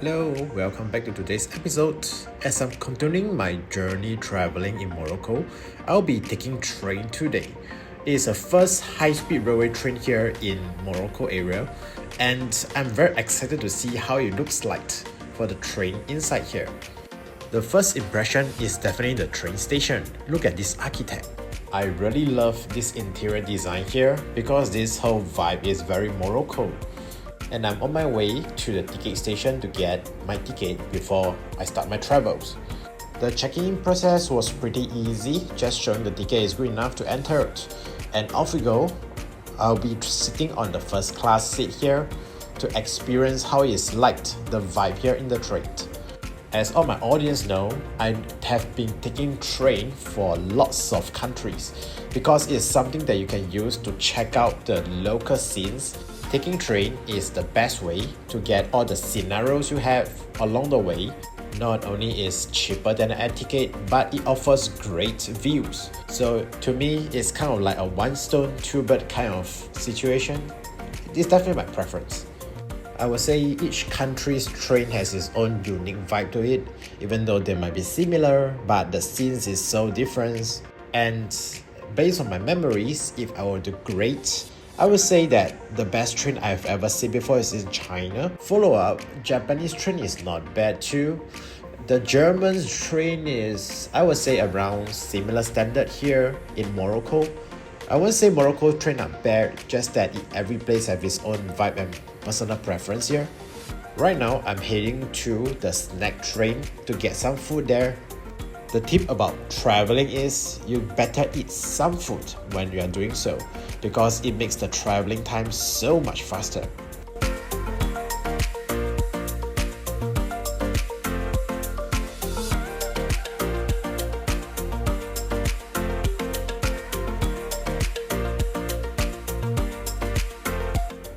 Hello, welcome back to today's episode. As I'm continuing my journey traveling in Morocco, I'll be taking train today. It is the first high-speed railway train here in Morocco area, and I'm very excited to see how it looks like for the train inside here. The first impression is definitely the train station. Look at this architect. I really love this interior design here because this whole vibe is very Morocco. And I'm on my way to the ticket station to get my ticket before I start my travels. The checking process was pretty easy, just showing the ticket is good enough to enter it. And off we go. I'll be sitting on the first class seat here to experience how it's like the vibe here in the train. As all my audience know, I have been taking train for lots of countries because it's something that you can use to check out the local scenes. Taking train is the best way to get all the scenarios you have along the way. Not only is cheaper than an air ticket, but it offers great views. So to me, it's kind of like a one stone, two bird kind of situation. It's definitely my preference. I would say each country's train has its own unique vibe to it, even though they might be similar, but the scenes is so different. And based on my memories, if I were to grade, I would say that the best train I've ever seen before is in China. Follow up, Japanese train is not bad too. The German train is, I would say, around similar standard here in Morocco. I wouldn't say Morocco train are bad, just that every place have its own vibe and personal preference here. Right now, I'm heading to the snack train to get some food there. The tip about traveling is you better eat some food when you are doing so because it makes the traveling time so much faster.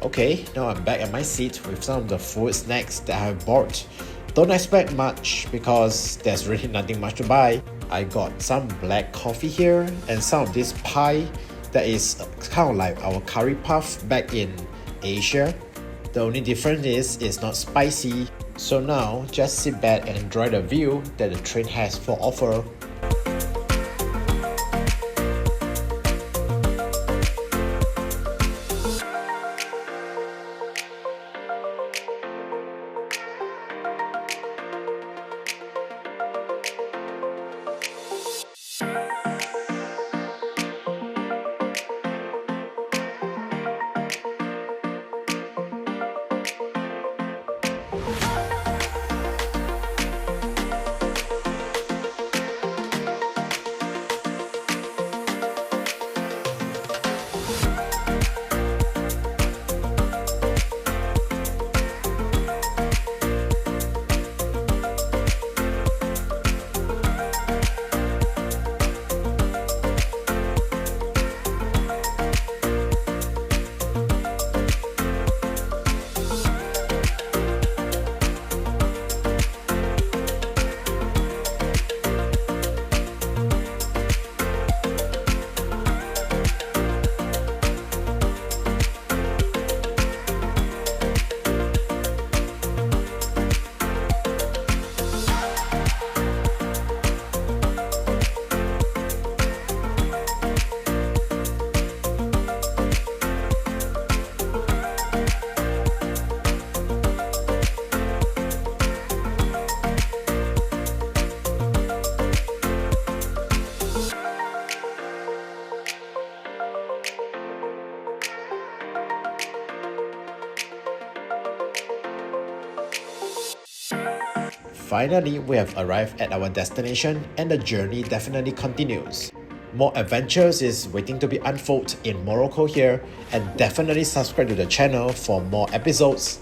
Okay, now I'm back at my seat with some of the food snacks that I have bought. Don't expect much because there's really nothing much to buy. I got some black coffee here and some of this pie that is kind of like our curry puff back in Asia. The only difference is it's not spicy. So now just sit back and enjoy the view that the train has for offer. Finally, we have arrived at our destination and the journey definitely continues. More adventures is waiting to be unfolded in Morocco here, and definitely subscribe to the channel for more episodes.